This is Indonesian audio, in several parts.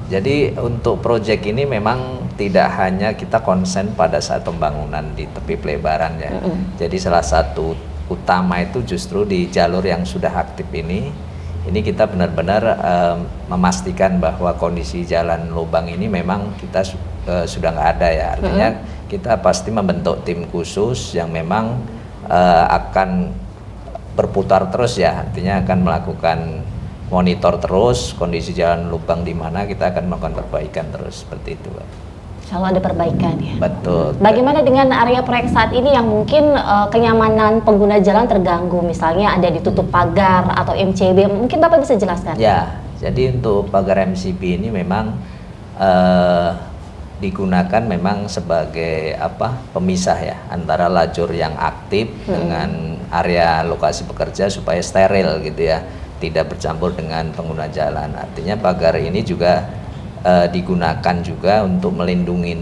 Jadi untuk proyek ini memang tidak hanya kita konsen pada saat pembangunan di tepi pelebaran ya. Jadi salah satu utama itu justru di jalur yang sudah aktif ini kita benar-benar memastikan bahwa kondisi jalan lubang ini memang kita sudah nggak ada ya. Artinya kita pasti membentuk tim khusus yang memang akan berputar terus ya. Artinya akan melakukan monitor terus kondisi jalan lubang di mana, kita akan melakukan perbaikan terus seperti itu, Pak. Selalu ada perbaikan ya. Betul. Bagaimana dengan area proyek saat ini yang mungkin kenyamanan pengguna jalan terganggu, misalnya ada ditutup pagar atau MCB, mungkin Bapak bisa jelaskan? Ya, jadi untuk pagar MCB ini memang digunakan memang sebagai pemisah ya antara lajur yang aktif dengan area lokasi pekerja supaya steril gitu ya, tidak bercampur dengan pengguna jalan. Artinya pagar ini juga digunakan juga untuk melindungi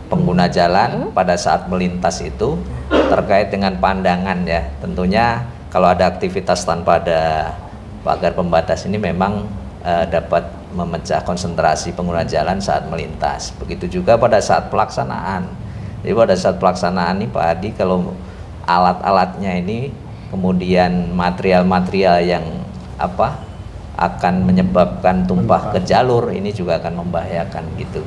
pengguna jalan pada saat melintas itu terkait dengan pandangan ya. Tentunya kalau ada aktivitas tanpa ada pagar pembatas ini memang dapat memecah konsentrasi pengguna jalan saat melintas. Begitu juga pada saat pelaksanaan. Jadi pada saat pelaksanaan ini Pak Adi, kalau alat-alatnya ini kemudian material-material yang akan menyebabkan tumpah ke jalur, ini juga akan membahayakan gitu.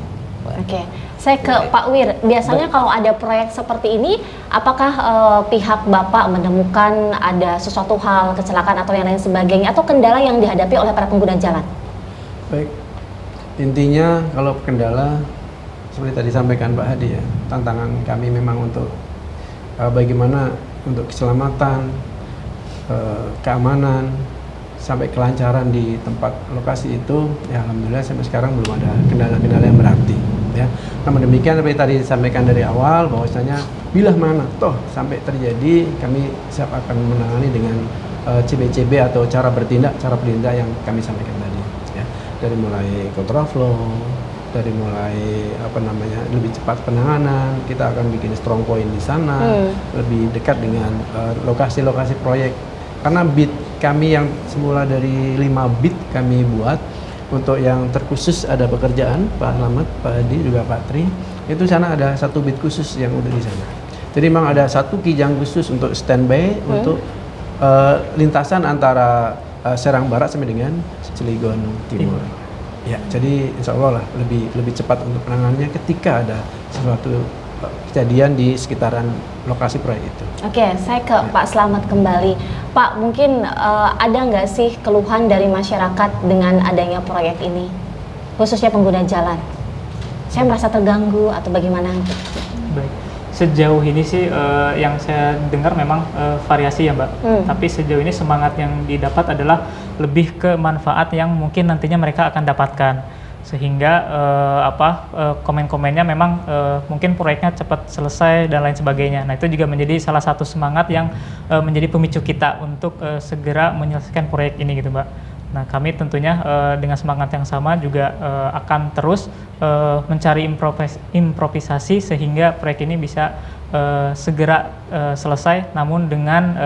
Oke, saya ke Pak Wir. Biasanya kalau ada proyek seperti ini, apakah pihak Bapak menemukan ada sesuatu hal, kecelakaan atau yang lain sebagainya, atau kendala yang dihadapi oleh para pengguna jalan? Baik, intinya kalau kendala seperti tadi sampaikan Pak Hadi ya, tantangan kami memang untuk bagaimana untuk keselamatan, keamanan, sampai kelancaran di tempat lokasi itu, ya alhamdulillah sampai sekarang belum ada kendala-kendala yang berarti ya. Namun demikian seperti tadi disampaikan dari awal bahwasanya bila mana toh sampai terjadi, kami siap akan menangani dengan CB-CB atau cara bertindak yang kami sampaikan tadi ya. Dari mulai kontraflow, dari mulai lebih cepat penanganan, kita akan bikin strong point di sana, lebih dekat dengan lokasi-lokasi proyek. Karena bid kami yang semula dari 5 bid kami buat, untuk yang terkhusus ada pekerjaan Pak Slamet, Pak Adi, juga Pak Tri, itu sana ada 1 bid khusus yang udah di sana. Jadi memang ada 1 kijang khusus untuk standby untuk lintasan antara Serang Barat sampai dengan Cilegon Timur. Ya, jadi insya Allah lah lebih cepat untuk penanganannya ketika ada sesuatu kejadian di sekitaran lokasi proyek itu. Oke, saya ke Pak Slamet kembali. Pak, mungkin ada nggak sih keluhan dari masyarakat dengan adanya proyek ini, khususnya pengguna jalan? Saya merasa terganggu atau bagaimana? Baik, sejauh ini sih yang saya dengar memang variasi ya Mbak. Tapi sejauh ini semangat yang didapat adalah lebih ke manfaat yang mungkin nantinya mereka akan dapatkan. Sehingga komen-komennya memang mungkin proyeknya cepat selesai dan lain sebagainya. Nah, itu juga menjadi salah satu semangat yang menjadi pemicu kita untuk segera menyelesaikan proyek ini gitu Mbak. Nah, kami tentunya dengan semangat yang sama juga akan terus mencari improvisasi sehingga proyek ini bisa segera selesai, namun dengan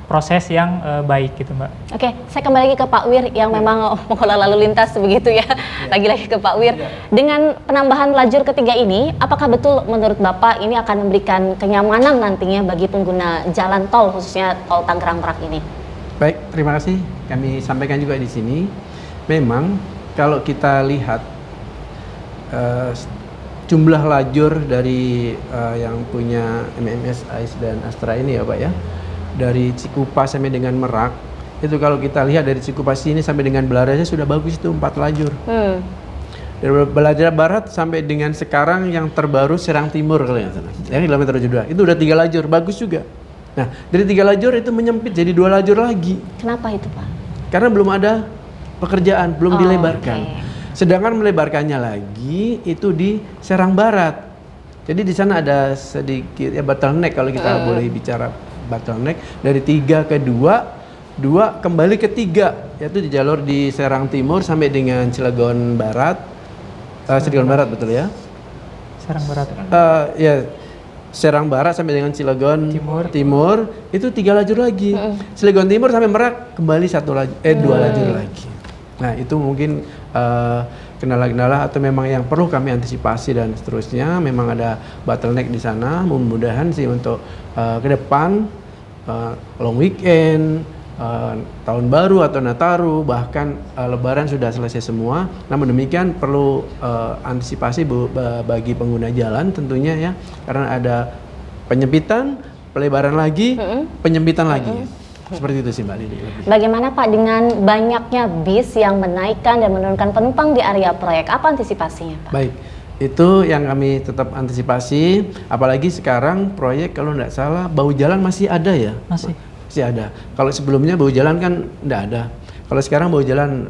proses yang baik gitu Mbak. Oke, saya kembali lagi ke Pak Wir yang memang mengelola lalu lintas begitu ya. Lagi-lagi ke Pak Wir. Dengan penambahan lajur ketiga ini, apakah betul menurut Bapak ini akan memberikan kenyamanan nantinya bagi pengguna jalan tol, khususnya tol Tangerang Merak ini? Baik, terima kasih. Kami sampaikan juga di sini. Memang kalau kita lihat jumlah lajur dari yang punya MMS, AIS dan Astra ini ya Pak ya, dari Cikupa sampai dengan Merak, itu kalau kita lihat dari Cikupa sini sampai dengan Belaraja sudah bagus itu 4 lajur. Dari Belaraja Barat sampai dengan sekarang yang terbaru Serang Timur kalau yang sana, ya kilometer 72, itu udah 3 lajur, bagus juga. Nah, dari 3 lajur itu menyempit jadi 2 lajur lagi. Kenapa itu Pak? Karena belum ada pekerjaan, belum dilebarkan. Okay. Sedangkan melebarkannya lagi itu di Serang Barat. Jadi di sana ada sedikit ya bottleneck kalau kita boleh bicara bottleneck, dari 3 ke 2 kembali ke 3, yaitu di jalur di Serang Timur sampai dengan Cilegon Barat. Cilegon Barat betul ya? Serang Barat. Ya, Serang Barat sampai dengan Cilegon Timur itu 3 lajur lagi. Cilegon Timur sampai Merak kembali 2 lajur lagi. Nah, itu mungkin kendala-kendala atau memang yang perlu kami antisipasi dan seterusnya. Memang ada bottleneck di sana. Mudah-mudahan sih untuk ke depan long weekend, tahun baru atau Nataru, bahkan Lebaran sudah selesai semua. Namun demikian perlu antisipasi bagi pengguna jalan tentunya ya, karena ada penyempitan, pelebaran lagi, penyempitan lagi. Seperti itu sih Mbak Lili. Bagaimana Pak dengan banyaknya bis yang menaikkan dan menurunkan penumpang di area proyek? Apa antisipasinya Pak? Baik, itu yang kami tetap antisipasi. Apalagi sekarang proyek kalau tidak salah bau jalan masih ada ya? Masih ada. Kalau sebelumnya bau jalan kan tidak ada. Kalau sekarang bau jalan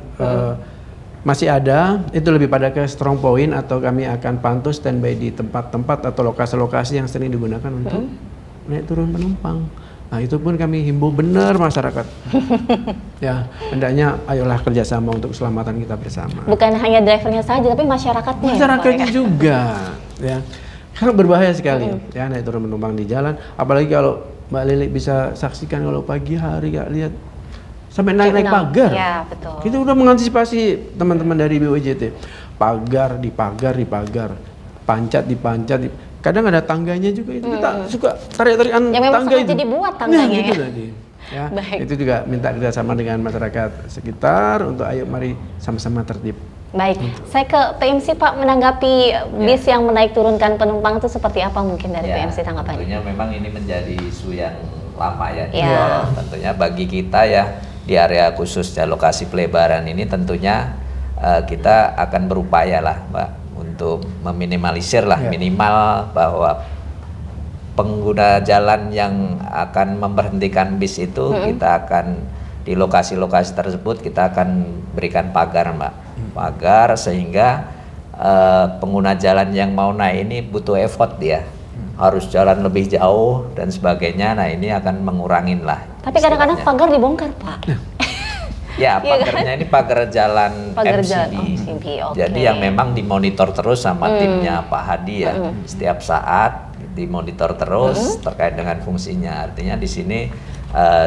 masih ada. Itu lebih pada ke strong point atau kami akan pantau standby di tempat-tempat atau lokasi-lokasi yang sering digunakan untuk naik turun penumpang. Nah itu pun kami himbau benar masyarakat. Ya, hendaknya ayolah kerjasama untuk keselamatan kita bersama. Bukan hanya drivernya saja, tapi masyarakatnya. Masyarakatnya ya, juga, ya. Karena berbahaya sekali, ya naik turun penumpang di jalan. Apalagi kalau Mbak Lili bisa saksikan kalau pagi hari lihat sampai naik pagar. Ya, betul. Kita udah mengantisipasi teman-teman dari BWJT. Pagar, pancat, kadang ada tangganya juga itu kita suka tarik-tarikan ya, memang tangga itu. Jadi buat tangganya nah, gitu ya. tadi. Ya, Baik. itu juga minta kerjasama dengan masyarakat sekitar untuk ayo mari sama-sama tertib. Baik, saya ke PMC Pak menanggapi bis yang menaik turunkan penumpang itu seperti apa mungkin dari PMC tanggapannya? Tentunya memang ini menjadi isu yang lama ya. Ya. Tentunya bagi kita ya di area khususnya lokasi pelebaran ini tentunya kita akan berupaya lah Mbak untuk meminimalisir lah minimal bahwa pengguna jalan yang akan memberhentikan bis itu kita akan di lokasi-lokasi tersebut kita akan berikan pagar Mbak, pagar sehingga pengguna jalan yang mau naik ini butuh effort dia harus jalan lebih jauh dan sebagainya. Nah ini akan mengurangin lah. Tapi kadang-kadang pagar dibongkar Pak. Ya, pagarnya ini pagar jalan MCD. Okay. Jadi yang memang dimonitor terus sama timnya Pak Hadi ya. Setiap saat dimonitor terus terkait dengan fungsinya. Artinya di sini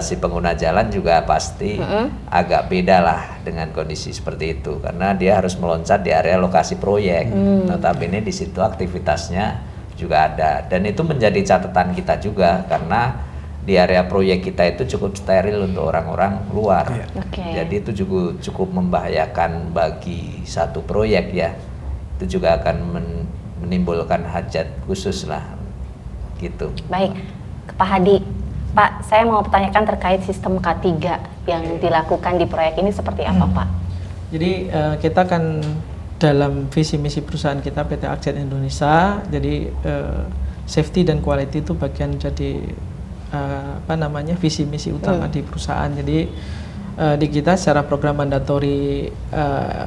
si pengguna jalan juga pasti agak beda lah dengan kondisi seperti itu karena dia harus meloncat di area lokasi proyek. Notabene di situ aktivitasnya juga ada dan itu menjadi catatan kita juga karena di area proyek kita itu cukup steril untuk orang-orang luar. Jadi itu juga cukup membahayakan bagi satu proyek ya. Itu juga akan menimbulkan hajat khusus lah gitu. Baik, Pak Hadi. Pak, saya mau pertanyakan terkait sistem K3 yang dilakukan di proyek ini seperti apa Pak? Jadi kita kan dalam visi misi perusahaan kita PT Aksen Indonesia, jadi safety dan quality itu bagian jadi visi misi utama di perusahaan. Jadi di kita secara program mandatory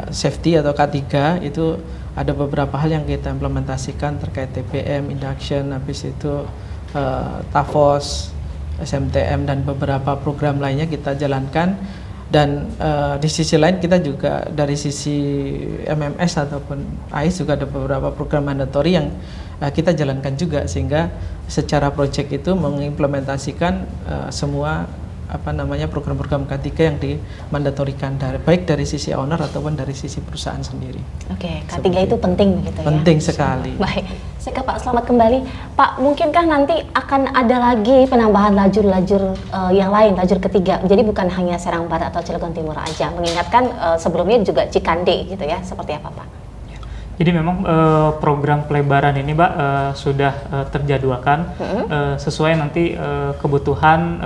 safety atau K3 itu ada beberapa hal yang kita implementasikan terkait TPM, induction, habis itu TAFOS, SMTM dan beberapa program lainnya kita jalankan. Dan di sisi lain kita juga dari sisi MMS ataupun AIS juga ada beberapa program mandatory yang kita jalankan juga sehingga secara proyek itu mengimplementasikan semua program-program K3 yang dimandatorikan baik dari sisi owner ataupun dari sisi perusahaan sendiri. Oke, K3 itu penting begitu ya? Penting sekali. Baik, saya ke Pak Selamat kembali. Pak, mungkinkah nanti akan ada lagi penambahan lajur-lajur yang lain, lajur ketiga? Jadi bukan hanya Serang Barat atau Cilegon Timur aja, mengingatkan sebelumnya juga Cikande gitu ya, seperti apa Pak? Jadi memang program pelebaran ini Mbak sudah terjadwalkan sesuai nanti kebutuhan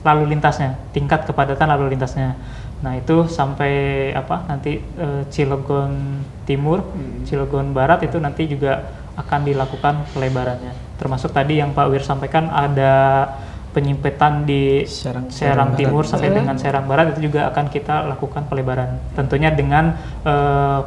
lalu lintasnya, tingkat kepadatan lalu lintasnya. Nah itu sampai nanti Cilegon Timur, Cilegon Barat itu nanti juga akan dilakukan pelebarannya. Termasuk tadi yang Pak Wir sampaikan ada penyempitan di Serang Timur sampai dengan Serang Barat itu juga akan kita lakukan pelebaran. Tentunya dengan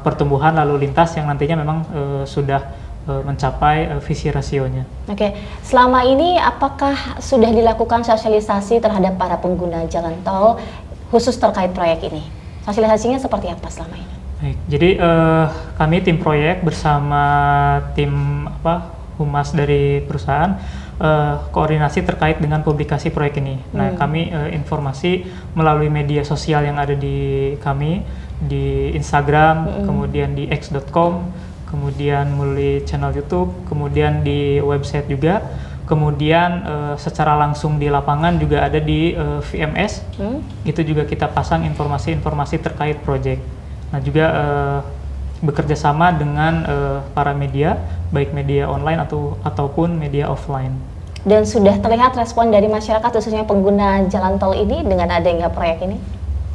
pertumbuhan lalu lintas yang nantinya memang sudah mencapai visi rasionya. Oke, selama ini apakah sudah dilakukan sosialisasi terhadap para pengguna jalan tol khusus terkait proyek ini? Sosialisasinya seperti apa selama ini? Baik, jadi kami tim proyek bersama tim humas dari perusahaan koordinasi terkait dengan publikasi proyek ini. Nah, kami informasi melalui media sosial yang ada di kami di Instagram, kemudian di x.com, kemudian melalui channel YouTube, kemudian di website juga, kemudian secara langsung di lapangan juga ada di VMS. Itu juga kita pasang informasi-informasi terkait project. Nah juga bekerja sama dengan para media, baik media online ataupun media offline. Dan sudah terlihat respon dari masyarakat khususnya pengguna jalan tol ini dengan adanya proyek ini?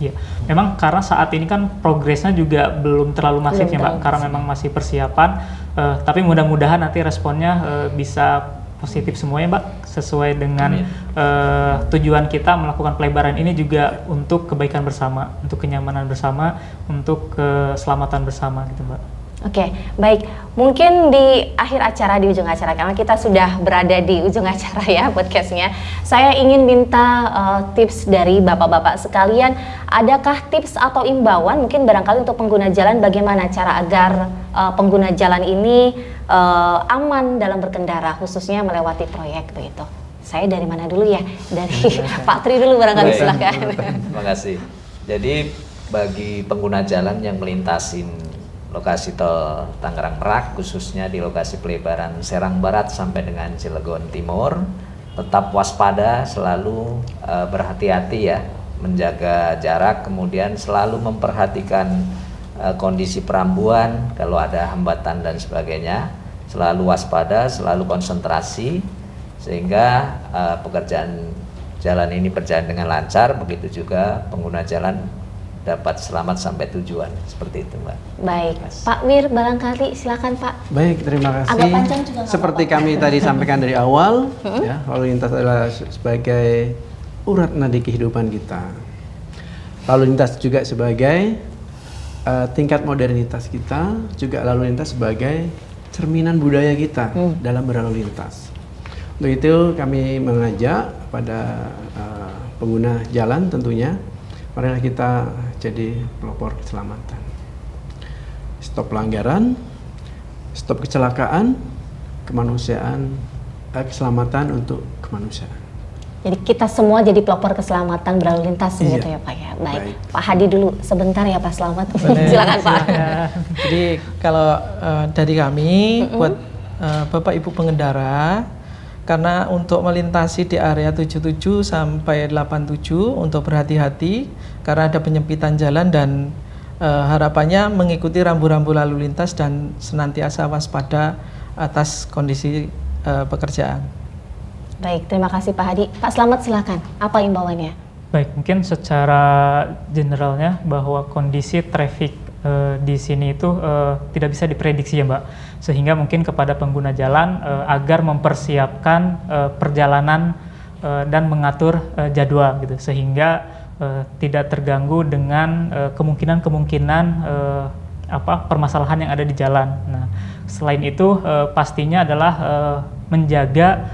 Ya, memang karena saat ini kan progresnya juga belum terlalu masif ya Mbak, karena memang masih persiapan. Tapi mudah-mudahan nanti responnya bisa positif semua ya Mbak, sesuai dengan tujuan kita melakukan pelebaran ini juga untuk kebaikan bersama, untuk kenyamanan bersama, untuk keselamatan bersama gitu Mbak. Oke, baik. Mungkin di akhir acara, di ujung acara, karena kita sudah berada di ujung acara ya podcastnya, saya ingin minta tips dari bapak-bapak sekalian. Adakah tips atau imbauan mungkin barangkali untuk pengguna jalan, bagaimana cara agar pengguna jalan ini aman dalam berkendara, khususnya melewati proyek begitu? Saya dari mana dulu ya? Dari Pak Tri dulu barangkali, silakan. Terima kasih. Jadi bagi pengguna jalan yang melintasin lokasi tol Tangerang Merak, khususnya di lokasi pelebaran Serang Barat sampai dengan Cilegon Timur, tetap waspada, selalu berhati-hati ya, menjaga jarak, kemudian selalu memperhatikan kondisi perambuan, kalau ada hambatan dan sebagainya, selalu waspada, selalu konsentrasi, sehingga pekerjaan jalan ini berjalan dengan lancar, begitu juga pengguna jalan dapat selamat sampai tujuan, seperti itu Mbak. Baik, Pak Wir barangkali silakan Pak. Baik, terima kasih. Agak panjang juga nggak Seperti apa-apa. kami tadi sampaikan dari awal, ya, lalu lintas adalah sebagai urat nadi kehidupan kita. Lalu lintas juga sebagai tingkat modernitas kita, juga lalu lintas sebagai cerminan budaya kita dalam berlalu lintas. Untuk itu kami mengajak pada pengguna jalan tentunya, marilah kita jadi pelopor keselamatan. Stop pelanggaran, stop kecelakaan, kemanusiaan, keselamatan untuk kemanusiaan. Jadi kita semua jadi pelopor keselamatan berlalu lintas begitu ya Pak ya. Baik. Pak Hadi dulu sebentar ya Pak, selamat. Silakan Pak. Jadi kalau dari kami buat Bapak Ibu pengendara, karena untuk melintasi di area 77 sampai 87 untuk berhati-hati karena ada penyempitan jalan, dan harapannya mengikuti rambu-rambu lalu lintas dan senantiasa waspada atas kondisi pekerjaan. Baik, terima kasih Pak Hadi. Pak Slamet silakan, apa imbauannya? Baik, mungkin secara generalnya bahwa kondisi traffic di sini itu tidak bisa diprediksi ya Mbak, sehingga mungkin kepada pengguna jalan agar mempersiapkan perjalanan dan mengatur jadwal gitu, sehingga tidak terganggu dengan kemungkinan permasalahan yang ada di jalan. Nah, selain itu pastinya adalah menjaga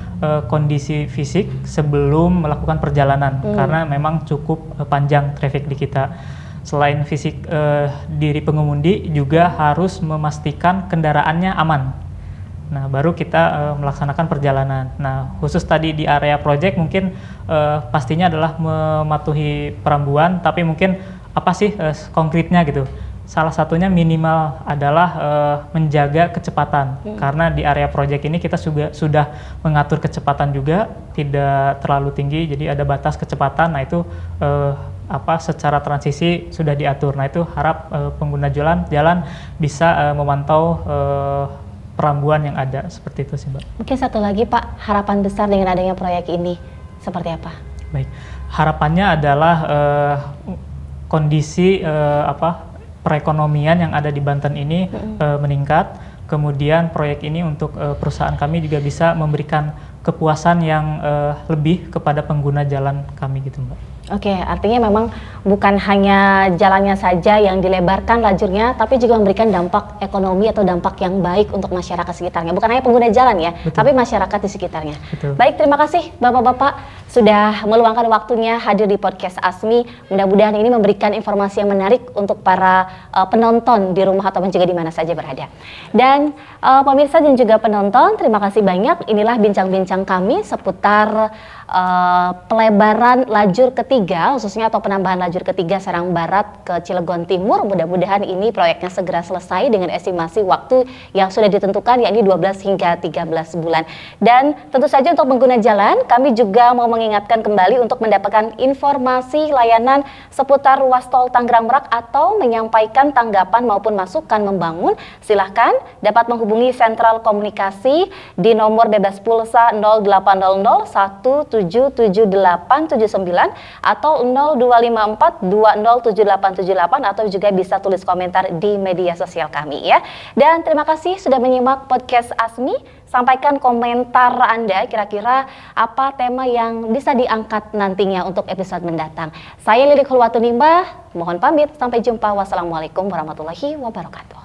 kondisi fisik sebelum melakukan perjalanan, karena memang cukup panjang traffic di kita. Selain fisik diri pengemudi juga harus memastikan kendaraannya aman. Nah, baru kita melaksanakan perjalanan. Nah, khusus tadi di area project mungkin pastinya adalah mematuhi perambuan, tapi mungkin apa sih konkretnya gitu. Salah satunya minimal adalah menjaga kecepatan, karena di area project ini kita sudah mengatur kecepatan juga, tidak terlalu tinggi, jadi ada batas kecepatan. Nah, itu secara transisi sudah diatur. Nah, itu harap pengguna jalan bisa memantau perambuan yang ada, seperti itu sih Mbak. Mungkin satu lagi Pak, harapan besar dengan adanya proyek ini seperti apa? Baik, harapannya adalah kondisi perekonomian yang ada di Banten ini meningkat. Kemudian proyek ini untuk perusahaan kami juga bisa memberikan kepuasan yang lebih kepada pengguna jalan kami gitu Mbak. Oke, artinya memang bukan hanya jalannya saja yang dilebarkan lajurnya, tapi juga memberikan dampak ekonomi atau dampak yang baik untuk masyarakat sekitarnya. Bukan hanya pengguna jalan ya, tapi masyarakat di sekitarnya. Betul. Baik, terima kasih Bapak-Bapak sudah meluangkan waktunya hadir di podcast ASMI. Mudah-mudahan ini memberikan informasi yang menarik untuk para penonton di rumah atau juga di mana saja berada. Dan pemirsa dan juga penonton, terima kasih banyak. Inilah bincang-bincang kami seputar pelebaran lajur ketiga khususnya atau penambahan lajur ketiga Serang Barat ke Cilegon Timur. Mudah-mudahan ini proyeknya segera selesai dengan estimasi waktu yang sudah ditentukan yakni 12 hingga 13 bulan. Dan tentu saja untuk pengguna jalan kami juga mau mengingatkan kembali untuk mendapatkan informasi layanan seputar ruas tol Tangerang Merak atau menyampaikan tanggapan maupun masukan membangun, silahkan dapat menghubungi Sentral Komunikasi di nomor bebas pulsa 0800 177879 atau 0254 207878 atau juga bisa tulis komentar di media sosial kami ya. Dan terima kasih sudah menyimak podcast Asmi. Sampaikan komentar Anda kira-kira apa tema yang bisa diangkat nantinya untuk episode mendatang. Saya Lilik Hulwatunimba, mohon pamit, sampai jumpa. Wassalamualaikum warahmatullahi wabarakatuh.